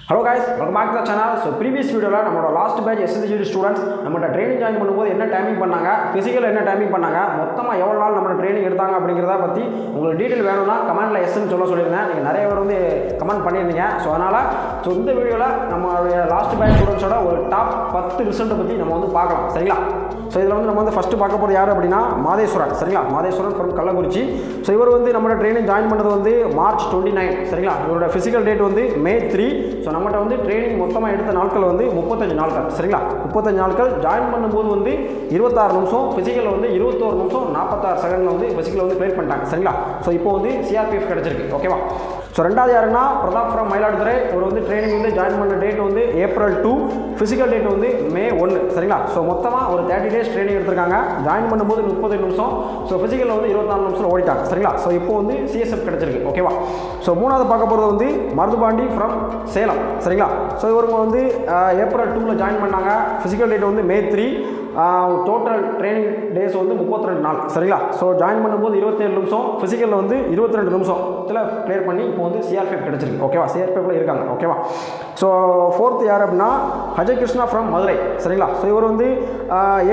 Hello guys, welcome back to the channel. So previous video la namoda last batch SSGD students namoda training join பண்ணும்போது என்ன timing பண்ணாங்க, physical என்ன timing பண்ணாங்க, மொத்தமா எவ்வளவு நாள் நம்ம ட்ரெய்னிங் எடுத்தாங்க அப்படிங்கறத பத்தி உங்களுக்கு டீடைல் வேணும்னா கமெண்ட்ல எஸ் ன்னு சொல்லிருந்தேன். நீங்க நிறைய பேர் வந்து கமெண்ட் பண்ணிருந்தீங்க. சோ அதனால இந்த வீடியோல நம்ம லாஸ்ட் batch ஸ்டூடண்ட்ஸோட ஒரு டாப் 10 ரிசல்ட் பத்தி நம்ம வந்து பார்க்கலாம். சரிங்களா? சோ இதுல வந்து நம்ம வந்து ஃபர்ஸ்ட் பார்க்க போறது யாரு அப்படினா மாதேஸ்வரன். சரிங்களா? மாதேஸ்வரன் from கள்ளக்குறிச்சி. சோ இவர் வந்து நம்ம ட்ரெய்னிங் ஜாயின் பண்ணது வந்து மார்ச் 29. சரிங்களா? இவரோட physical date வந்து மே 3. சோ நம்மட்ட வந்து ட்ரெய்னிங் மொத்தமா எடுத்த நாட்கள் வந்து 35 நாட்கள். சரிங்களா? 35 நாட்கள் ஜாயின் பண்ணும்போது வந்து 26 நிமிஷம், physical வந்து 21 நிமிஷம் 46 செகண்ட்ல வந்து physical வந்து கிளியர் பண்ணிட்டாங்க. சரிங்களா? சோ இப்போ வந்து CRPF கிடைச்சிருக்கு. ஓகேவா? ஸோ ரெண்டாவது யாருன்னா பிரதாப் ஃப்ரம் மயிலாடுதுறை. இவர் வந்து ட்ரெயினிங் வந்து ஜாயின் பண்ண டேட் வந்து ஏப்ரல் 2, ஃபிசிக்கல் டேட் வந்து மே 1. சரிங்களா? ஸோ மொத்தமாக ஒரு 30 டேஸ் ட்ரெயினிங் எடுத்திருக்காங்க. ஜாயின் பண்ணும்போது 30 நிமிஷம், ஸோ ஃபிசிக்கலில் வந்து 24 நிமிஷம் ஓடிட்டாங்க. சரிங்களா? ஸோ இப்போ வந்து சிஎஸ்எஃப் கிடச்சிருக்கு. ஓகேவா? ஸோ மூணாவது பார்க்க போகிறது வந்து மருதுபாண்டி ஃப்ரம் சேலம். சரிங்களா? ஸோ இவங்க வந்து ஏப்ரல் 2ல் ஜாயின் பண்ணாங்க. ஃபிசிக்கல் டேட் வந்து மே 3. டோட்டல் ட்ரைனிங் டேஸ் வந்து 32 நாள். சரிங்களா? ஸோ ஜாயின் பண்ணும்போது 27 நிமிஷம், ஃபிசிக்கலில் வந்து 22 நிமிஷம் கிளியர் பண்ணி இப்போ வந்து சிஆர்பிஎஃப் கிடச்சிருக்கு. ஓகேவா? சிஆர்பிஎஃப்ல இருக்காங்க. ஓகேவா? ஸோ ஃபோர்த் யார் அப்படின்னா அஜய் கிருஷ்ணா ஃப்ரம் மதுரை. சரிங்களா? ஸோ இவர் வந்து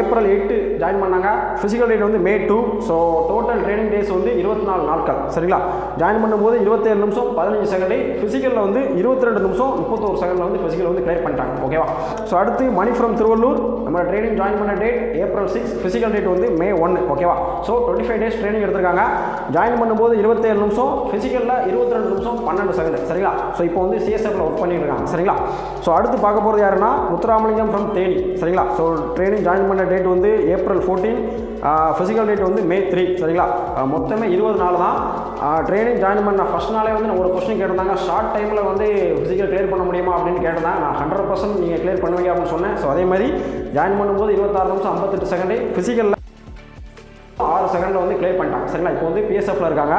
ஏப்ரல் 8 ஜாயின் பண்ணாங்க. ஃபிசிக்கல் டேட் வந்து மே 2. ஸோ டோட்டல் ட்ரைனிங் டேஸ் வந்து 24 நாட்கள். சரிங்களா? ஜாயின் பண்ணும்போது 27 நிமிஷம் 15 செகண்டு, ஃபிசிக்கலில் வந்து 22 நிமிஷம் 31 செகண்டில் வந்து ஃபிசிக்கல் வந்து கிளியர் பண்ணிட்டாங்க. ஓகேவா? ஸோ அடுத்து மணி ஃப்ரம் திருவள்ளூர். நம்ம ட்ரைனிங் ஜாயின் பண்ண டேட் ஏப்ரல் 6, ஃபிசிக்கல் டேட் வந்து மே 1. ஓகேவா? ஸோ 25 டேஸ் ட்ரைனிங் எடுத்திருக்காங்க. ஜாயின் பண்ணும்போது 27 நிமிஷம், ஃபிசிக்கலில் 22 நிமிஷம் 12 செகண்ட். சரிங்களா? ஸோ இப்போ வந்து சிஎஸ்எஃப்ல ஒர்க் பண்ணியிருக்காங்க. சரிங்களா? ஸோ அடுத்து பார்க்க போகிறது யாருன்னா முத்துராமலிங்கம் ஃப்ரம் தேனி. சரிங்களா? ஸோ ட்ரைனிங் ஜாயின் பண்ண டேட் வந்து ஏப்ரல் 14, ஃபிசிக்கல் டேட் வந்து மே 3. சரிங்களா? மொத்தமே 20 நாள் தான். ட்ரைனிங் ஜாயின் பண்ண ஃபர்ஸ்ட் நாளே வந்து ஒரு கொஸ்டின் கேட்டிருந்தாங்க, ஷார்ட் டைமில் வந்து ஃபிசிக்கல் கிளியர் பண்ண முடியுமா அப்படின்னு கேட்டிருந்தாங்க. நான் 100% நீங்கள் கிளியர் பண்ணுவீங்க அப்படின்னு சொன்னேன். ஸோ அதே மாதிரி ஜாயின் பண்ணும்போது 26 நிமிஷம் 58 செகண்டு, ஃபிசிக்கலில் 6 செகண்டில் வந்து கிளியர் பண்ணிட்டாங்க. சரிங்களா? இப்போ வந்து பிஎஸ்எஃப்ல இருக்காங்க.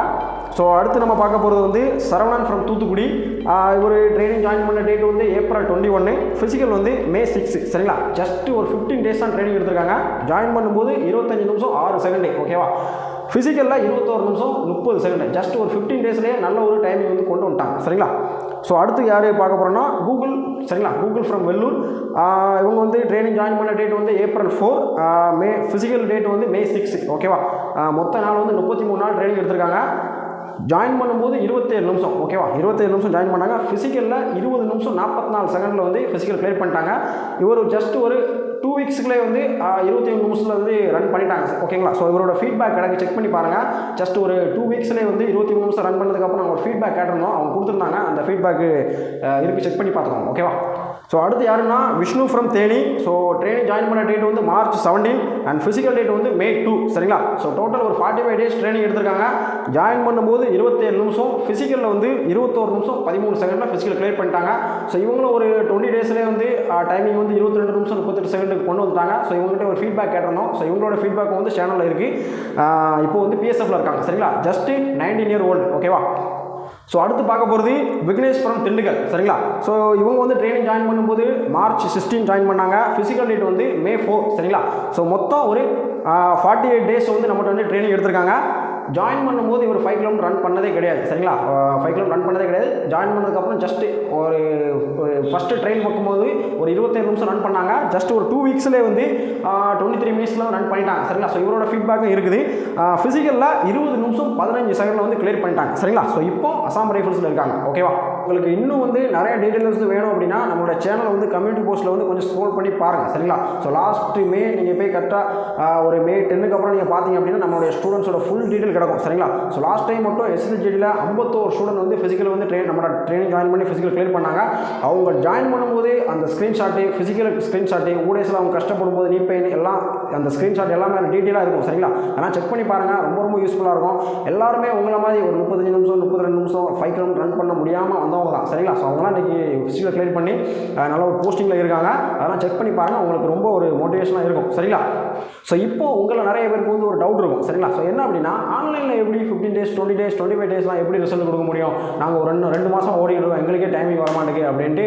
ஸோ அடுத்து நம்ம பார்க்க போகிறது வந்து சரவணன் ஃப்ரம் தூத்துக்குடி. இவர் ட்ரைனிங் ஜாயின் பண்ண டேட் வந்து ஏப்ரல் 21, ஃபிசிக்கல் வந்து மே 6. சரிங்களா? ஜஸ்ட் ஒரு 15 டேஸ் தான் ட்ரைனிங் எடுத்திருக்காங்க. ஜாயின் பண்ணும்போது 25 நிமிஷம் 6 செகண்டு. ஓகேவா? ஃபிசிக்கலில் 21 நிமிஷம் 30 செகண்ட். ஜஸ்ட் ஒரு 15 டேஸ்லேயே நல்ல ஒரு டைமிங் வந்து கொண்டு வந்துட்டாங்க. சரிங்களா? ஸோ அடுத்து யார் பார்க்க போகிறோன்னா கூகுள். சரிங்களா? Google from Vellore. இவங்க வந்து ட்ரைனிங் ஜாயின் பண்ண டேட் வந்து ஏப்ரல் 4, மே ஃபிசிக்கல் டேட் வந்து மே 6. ஓகேவா? மொத்த நாள் வந்து 33 நாள் ட்ரைனிங் எடுத்திருக்காங்க. ஜாயின் பண்ணும்போது 27 நிமிஷம். ஓகேவா? 27 நிமிஷம் ஜாயின் பண்ணாங்க. ஃபிசிக்கலில் 20 நிமிஷம் 44 செகண்டில் வந்து ஃபிசிக்கல் கிளியர் பண்ணிட்டாங்க. இவர் ஜஸ்ட் ஒரு 2 வீக்ஸ்க்குள்ளே வந்து 21 நிமிஷத்தில் வந்து ரன் பண்ணிட்டாங்க. ஓகேங்களா? ஸோ இவரோட ஃபீட்பேக் எனக்கு செக் பண்ணி பாருங்கள். ஜஸ்ட் ஒரு 2 வீக்ஸ்லேயே வந்து 23 நிமிஷம் ரன் பண்ணதுக்கப்புறம் அவங்க ஃபீட்பேக் கேட்டிருந்தோம், அவங்க கொடுத்துருந்தாங்க. அந்த ஃபீட்பேக்கு இருக்குது, செக் பண்ணி பார்த்துக்கோங்க. ஓகேவா? ஸோ அடுத்து யாருன்னா Vishnu from Theni. So training join பண்ண டேட் வந்து மார்ச் 17 அண்ட் ஃபிசிக்கல் டேட் வந்து மே 2. சரிங்களா? ஸோ டோட்டல் ஒரு 45 டேஸ் ட்ரைனிங் எடுத்திருக்காங்க. ஜாயின் பண்ணும்போது 27 நிமிஷம், ஃபிசிக்கலில் வந்து 21 நிமிஷம் 13 செகண்டில் ஃபிசிக்கல் கிளியர் பண்ணிட்டாங்க. ஸோ இவங்களும் ஒரு 20 டேஸ்லேயே வந்து டைமிங் வந்து 22 நிமிஷம் 38 செகண்டுக்கு கொண்டு வந்துட்டாங்க. ஸோ இவங்ககிட்ட ஒரு ஃபீட்பேக் கேட்டிருந்தோம். ஸோ இவங்களோட ஃபீட்பேக் வந்து சேனலில் இருக்குது. இப்போ வந்து பிஎஸ்எஃப்ல இருக்காங்க. சரிங்களா? Just 19 year old. ஓகேவா? ஸோ அடுத்து பார்க்க போகிறது விக்னேஷ் ஃப்ரம் திண்டுக்கல். சரிங்களா? ஸோ இவங்க வந்து ட்ரைனிங் ஜாயின் பண்ணும்போது மார்ச் 16 ஜாயின் பண்ணாங்க. ஃபிசிக்கல் டேட் வந்து மே 4. சரிங்களா? ஸோ மொத்தம் ஒரு 48 டேஸ் வந்து நம்மகிட்ட வந்து ட்ரைனிங் எடுத்திருக்காங்க. ஜாயின் பண்ணும்போது இவர் 5 கிலோமீட்டர் ரன் பண்ணதே கிடையாது. சரிங்களா? 5 கிலோமீட்டர் ரன் பண்ணதே கிடையாது. ஜாயின் பண்ணதுக்கப்புறம் ஜஸ்ட் ஒரு ஃபஸ்ட்டு ட்ரெயின் பார்க்கும்போது ஒரு 27 நிமிஷம் ரன் பண்ணாங்க. ஜஸ்ட் ஒரு 2 வீக்ஸ்லேயே வந்து 23 மினிட்ஸில் ரன் பண்ணிட்டாங்க. சரிங்களா? ஸோ இவரோட ஃபீட்பேக்கும் இருக்குது. ஃபிசிக்கலில் 20 நிமிஷம் 15 செகண்டில் வந்து கிளியர் பண்ணிட்டாங்க. சரிங்களா? ஸோ இப்போ அசாம் ரைஃபிள்ஸில் இருக்காங்க. ஓகேவா? உங்களுக்கு இன்னும் வந்து நிறைய டீட்டெயில்ஸ் வேணும் அப்படின்னா நம்மளோட சேனலை வந்து கம்யூனிட்டி போஸ்ட்டில் வந்து கொஞ்சம் ஸ்க்ரோல் பண்ணி பாருங்கள். சரிங்களா? ஸோ லாஸ்ட் மே நீங்கள் போய் கரெக்டாக ஒரு மே 10க்கு அப்புறம் நீங்கள் பார்த்தீங்க அப்படின்னா நம்மளுடைய ஸ்டூடெண்ட்ஸோட ஃபுல் டீட்டெயில் கிடக்கும். சரிங்களா? ஸோ லாஸ்ட் டைம் மட்டும் எஸ்எஸ்ஜிடியில் 51 ஸ்டூடெண்ட் வந்து ஃபிசிக்கல் வந்து நம்ம ட்ரைனிங் ஜாயின் பண்ணி ஃபிசிக்கல் கிளியர் பண்ணாங்க. அவங்க ஜாயின் பண்ணும்போது அந்த ஸ்க்ரீன்ஷாட்டு, ஃபிசிக்கல் ஸ்க்ரீன்ஷாட்டு, ஊடேஸில் அவங்க கஷ்டப்படும் போது நீ பெயின் எல்லாம் அந்த ஸ்க்ரீன்ஷாட் எல்லாமே டீட்டெயிலாக இருக்கும். சரிங்களா? அதனால் செக் பண்ணி பாருங்கள். ரொம்ப ரொம்ப யூஸ்ஃபுல்லாக இருக்கும். எல்லாருமே உங்களை மாதிரி ஒரு 35 நிமிஷம் 32 நிமிஷம் 5 கிலோமீட்டர் ரன் பண்ண முடியாமல் வந்தவங்க தான். சரிங்களா? ஸோ அவங்களாம் இன்றைக்கி ஃபிசிக்கல் கிளியர் பண்ணி நல்ல ஒரு போஸ்டிங்கில் இருக்காங்க. அதெல்லாம் செக் பண்ணி பாருங்கள். உங்களுக்கு ரொம்ப ஒரு மோட்டிவேஷனாக இருக்கும். சரிங்களா? ஸோ இப்போ உங்களை நிறைய பேருக்கு வந்து ஒரு டவுட் இருக்கும். சரிங்களா? ஸோ என்ன அப்படின்னா ஆன்லைனில் எப்படி 15 டேஸ் 20 டேஸ் 25 டேஸ்லாம் எப்படி ரிசல்ட் கொடுக்க முடியும்? நாங்கள் ஒரு 2 மாதம் ஓடிடுவோம், எங்களுக்கே டைமிங் வர மாட்டேங்குது அப்படின்ட்டு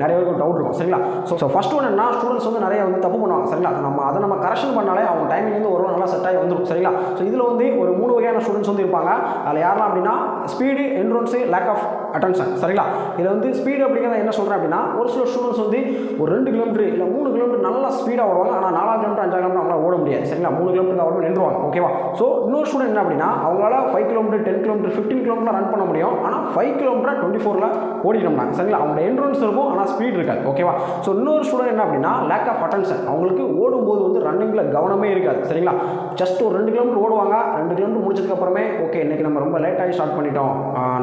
நிறைய பேருக்கு டவுட் இருக்கும். சரிங்களா? ஸோ ஃபஸ்ட் ஒன்று என்ன, ஸ்டூடெண்ட்ஸ் வந்து நிறைய வந்து தப்பு பண்ணுவாங்க. சரிங்களா? அதை கரெக்ஷன் பண்ணாலே அவங்க டைமிங் வந்து ஒரு நல்லா செட் ஆகி வந்துடும். சரிங்களா? ஸோ இதில் வந்து ஒரு 3 வகையான ஸ்டூடெண்ட்ஸ் வந்து இருப்பாங்க. அதில் யாரெல்லாம் அப்படின்னா speed, entrance, lack of attention. சரிங்களா? இதில் வந்து ஸ்பீடு அப்படிங்கிறத என்ன சொல்கிறேன் அப்படின்னா, ஒரு சில ஸ்டூடெண்ட்ஸ் வந்து ஒரு 2 கிலோமீட்டர் இல்லை 3 கிலோமீட்டர் நல்லா ஸ்பீடாக ஓடுவாங்க. ஆனால் 4 கிலோமீட்டர் 5 கிலோமீட்டர் அவங்களால ஓட முடியாது. சரிங்களா? 3 கிலோமீட்டருக்கு அப்புறம் நின்றுவாங்க. ஓகேவா? ஸோ இன்னொரு ஸ்டூடெண்ட் என்ன அப்படின்னா, அவங்களால 5 கிலோமீட்டர் 10 கிலோமீட்டர் 15 கிலோமீட்டர் ரன் பண்ண முடியும். ஆனால் 5 கிலோமீட்டர் 24ல் ஓடிட்டோம்னா சரிங்களா? அவங்களோட என்ட்ரன்ஸ் இருக்கும், ஆனால் ஸ்பீட் இருக்காது. ஓகேவா? ஸோ இன்னொரு ஸ்டூடெண்ட் என்ன அப்படின்னா, லேக் ஆஃப் அட்டென்ஷன். அவங்களுக்கு ஓடும்போது வந்து ரன்னிங்கில் கவனமே இருக்காது. சரிங்களா? ஜஸ்ட் ஒரு 2 கிலோமீட்டர் ஓடுவாங்க. 2 கிலோமீட்டர் முடிச்சதுக்கப்புறமே ஓகே இன்றைக்கி நம்ம ரொம்ப லேட்டாகி ஸ்டார்ட் பண்ணிட்டோம்,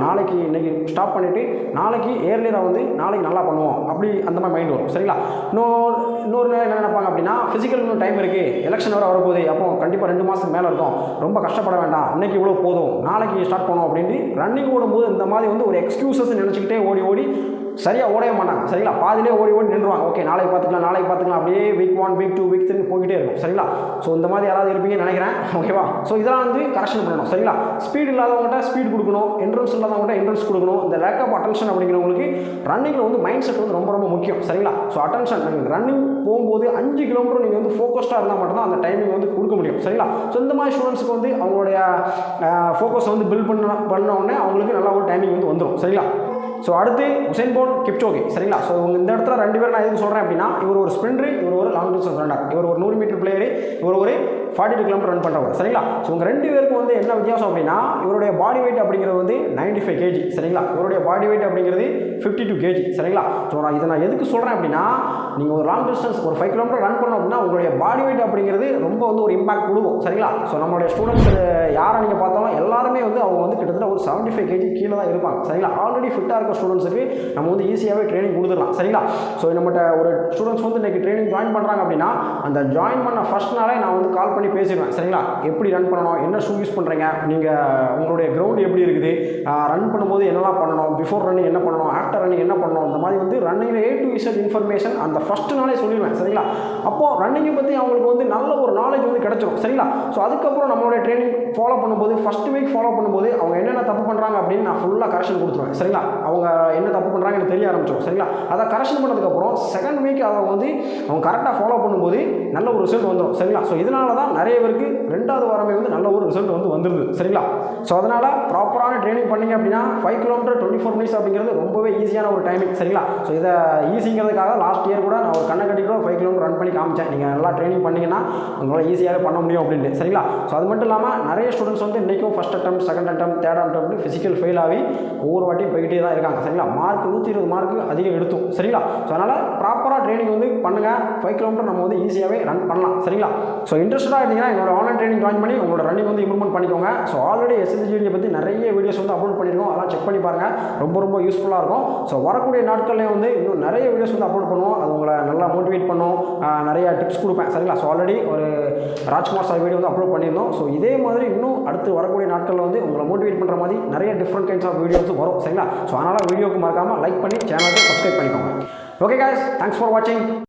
நாளைக்கு இன்றைக்கி ஸ்டாப் பண்ணிவிட்டு நாளைக்கு ஏர்லியராக வந்து நாளைக்கு நல்லா பண்ணுவோம், அப்படி அந்த மாதிரி மைண்ட் வரும். சரிங்களா? இன்னொரு என்ன நினைப்பாங்க அப்படின்னா, ஃபிசிக்கல் இன்னும் டைம் இருக்குது, எலெக்ஷன் வர வரப்போகுது, அப்போ கண்டிப்பாக 2 மாதம் மேலே இருக்கும், ரொம்ப கஷ்டப்பட வேண்டாம், இன்றைக்கி இவ்வளோ போதும், நாளைக்கு ஸ்டார்ட் பண்ணுவோம் அப்படின்ட்டு ரன்னிங் ஓடும்போது இந்த மாதிரி வந்து ஒரு எக்ஸ்கியூசஸ் நினச்சிக்கிட்டே ஓடி சரியாக ஓடவே மாட்டாங்க. சரிங்களா? பாதிலே ஓடி நின்றுவாங்க. ஓகே நாளைக்கு பார்த்துக்கலாம் அப்படியே வீக் 1 வீக் 2 வீக் 3 போய்கிட்டே இருக்கும். சரிங்களா? ஸோ இந்த மாதிரி யாராவது இருப்பீங்கன்னு நினைக்கிறேன். ஓகேவா? ஸோ இதெல்லாம் வந்து கரெக்ஷன் பண்ணணும். சரிங்களா? ஸ்பீடு இல்லாதவங்கள்ட்ட ஸ்பீட் கொடுக்கணும், என்ட்ரன்ஸ் இல்லாதவங்கள்ட்ட என்ட்ரன்ஸ் கொடுக்கணும். இந்த லேக் ஆஃப் அட்டென்ஷன் அப்படிங்கிறவங்களுக்கு ரன்னிங்கில் வந்து மைண்ட் செட் வந்து ரொம்ப ரொம்ப முக்கியம். சரிங்களா? ஸோ அட்டென்ஷன் ரன்னிங் போகும்போது 5 கிலோமீட்டர் நீங்கள் வந்து ஃபோக்கஸ்டாக இருந்தால் மட்டும்தான் அந்த டைமிங் வந்து கொடுக்க முடியும். சரிங்களா? ஸோ இந்த மாதிரி ஸ்டூடெண்ட்ஸுக்கு வந்து அவங்களுடைய ஃபோக்கஸ் வந்து பில்ட் பண்ண உடனே அவங்களுக்கு நல்ல ஒரு டைமிங் வந்து வந்துடும். சரிங்களா? ஸோ அடுத்து உசைன் போல்ட், கிப்சோகே. சரிங்களா? ஸோ இந்த இடத்துல 2 பேர் நான் எதுக்கு சொல்கிறேன் அப்படின்னா, இவர் ஒரு ஸ்பிரிண்டர், இவர் ஒரு லாங் டிஸ்டன்ஸ் ரன்னர். இவர் ஒரு 100 மீட்டர் பிளேயர், இவர் ஒரு 42 கிலோமீட்டர் ரன் பண்ணுறவர். சரிங்களா? ஸோ உங்கள் 2 பேருக்கும் வந்து என்ன வித்தியாசம் அப்படின்னா, இவருடைய பாடி வெயிட் அப்படிங்கிறது வந்து 95 kg. சரிங்களா? இவருடைய பாடி வெயிட் அப்படிங்கிறது 52 kg. சரிங்களா? ஸோ நான் எதுக்கு சொல்கிறேன் அப்படின்னா, நீங்கள் ஒரு லாங் டிஸ்டன்ஸ் ஒரு 5 கிலோமீட்டர் ரன் பண்ணோம் அப்படின்னா உங்களுடைய பாடி வெயிட் அப்படிங்கிறது ரொம்ப வந்து ஒரு இம்பாக்ட் கொடுக்கும். சரிங்களா? ஸோ நம்மளுடைய ஸ்டூடெண்ட்ஸ் யாரை நீங்கள் பார்த்தாலும் எல்லாருமே வந்து அவங்க வந்து கிட்டத்தட்ட ஒரு 75 kg கீழே தான் இருப்பாங்க. சரிங்களா? ஆல்ரெடி ஃபிட்டாக இருக்க ஸ்டூடெண்ட்ஸுக்கு நம்ம வந்து ஈஸியாகவே ட்ரைனிங் கொடுத்துடலாம். சரிங்களா? ஸோ நம்மகிட்ட ஒரு ஸ்டூடெண்ட்ஸ் வந்து இன்றைக்கி ட்ரைனிங் ஜாயின் பண்ணுறாங்க அப்படின்னா, அந்த ஜாயின் பண்ண ஃபர்ஸ்ட் நாளே நான் வந்து கால் பண்ணி பேசிடுவேன். சரிங்களா? எப்படி ரன் பண்ணணும், என்ன ஷூ யூஸ் பண்ணுறீங்க, நீங்கள் உங்களுடைய கிரவுண்ட் எப்படி இருக்குது, ரன் பண்ணும்போது என்னெல்லாம் பண்ணணும், பிஃபோர் ரன்னிங் என்ன பண்ணணும், ஆஃப்டர் ரன்னிங் என்ன பண்ணணும், இந்த மாதிரி வந்து ரன்னிங்கில் A to Z இன்ஃபர்மேஷன் அந்த ஃபர்ஸ்ட் நாளே சொல்லிடுவேன். சரிங்களா? அப்போது ரன்னிங்கை பற்றி அவங்களுக்கு வந்து நல்ல ஒரு நாலேஜ் வந்து கிடச்சிடும். சரிங்களா? ஸோ அதுக்கப்புறம் நம்மளுடைய ட்ரைனிங் ஃபாலோ பண்ணும்போது ஃபஸ்ட் வீக் ஃபாலோ பண்ணும்போது அவங்க என்னென்ன தப்பு பண்ணுறாங்க அப்படின்னு நான் ஃபுல்லாக கரெக்ஷன் கொடுத்துருவேன். சரிங்களா? அவங்க என்ன தப்பு பண்ணுறாங்க எனக்கு தெரிய ஆரம்பிச்சிடும். சரிங்களா? அதை கரெக்ஷன் பண்ணதுக்கப்புறம் செகண்ட் வீக் அதை வந்து அவங்க கரெக்டாக ஃபாலோ பண்ணும்போது நல்ல ஒரு ரிசல்ட் வந்துடும். சரிங்களா? ஸோ இதனால தான் நிறைய பேருக்கு 2வது வாரமே வந்து நல்ல ஒரு ரிசல்ட் வந்து வந்துடுது. சரிங்களா? ஸோ அதனால் ப்ராப்பரான ட்ரைனிங் பண்ணிங்க அப்படின்னா 5 கிலோமீட்டர் 24 மினிட்ஸ் அப்படிங்கிறது ரொம்பவே ஈஸியான ஒரு டைமிங். சரிங்களா? ஸோ இதை ஈஸிங்கிறதுக்காக லாஸ்ட் இயர் கூட நான் ஒரு கண்ணை கட்டி கூட 5 கிலோமீட்டர் ரன் பண்ணி காமிச்சேன். நீங்கள் நல்லா ட்ரைனிங் பண்ணிங்கன்னா உங்களால் ஈஸியாகவே பண்ண முடியும் அப்படின்ட்டு. சரிங்களா? ஸோ அது மட்டும் இல்லாமல் நிறைய ஸ்டூடெண்ட்ஸ் வந்து இன்றைக்கும் ஃபஸ்ட் அட்டம், செகண்ட் அட்டம், தேர்ட் அட்டம் ஃபிசிக்கல் ஃபெயில் ஆகி ஒவ்வொரு வாட்டியும் போய்கிட்டே தான் இருக்காங்க. சரிங்களா? மார்க் 120 மார்க்கு அதிகம் எடுத்தோம். சரிங்களா? ஸோ அதனால் ப்ராப்பராக ட்ரைனிங் வந்து பண்ணுங்கள். 5 கிலோமீட்டர் நம்ம வந்து ஈஸியாகவே ரன் பண்ணலாம். சரிங்களா? ஸோ இன்ட்ரெஸ்ட்டாக இருந்தீங்கன்னா என்னோட ஆன்லைன் ட்ரைனிங் ஜாயின் பண்ணி உங்களோட ரன்னிங் வந்து இம்ப்ரூவ்மெண்ட் பண்ணிக்கோங்க. ஸோ ஆல்ரெடி SSGD பற்றி நிறைய வீடியோஸ் வந்து அப்லோட் பண்ணியிருக்கோம். அதெல்லாம் செக் பண்ணி பாருங்கள், ரொம்ப யூஸ்ஃபுல்லாக இருக்கும். ஸோ வரக்கூடிய நாட்கள்லேயே வந்து இன்னும் நிறைய வீடியோஸ் வந்து அப்லோட் பண்ணுவோம். அது உங்களை நல்லா மோட்டிவேட் பண்ணும், நிறைய டிப்ஸ் கொடுப்பேன். சரிங்களா? ஸோ ஆல்ரெடி ஒரு ராஜ்குமார் சார் வீடியோ வந்து அப்லோட் பண்ணியிருந்தோம். ஸோ இதே மாதிரி இன்னும் அடுத்து வரக்கூடிய நாட்களில் வந்து உங்களை மோட்டிவேட் பண்ணுற மாதிரி நிறைய டிஃப்ரெண்ட் கைண்ட்ஸ் ஆஃப் வீடியோஸ் வரும். சரிங்களா? ஸோ அதனால் வீடியோக்கு மறக்காமல் லைக் பண்ணி சேனலுக்கு சப்ஸ்கிரைப் பண்ணிக்கோங்க. Okay guys, thanks for watching.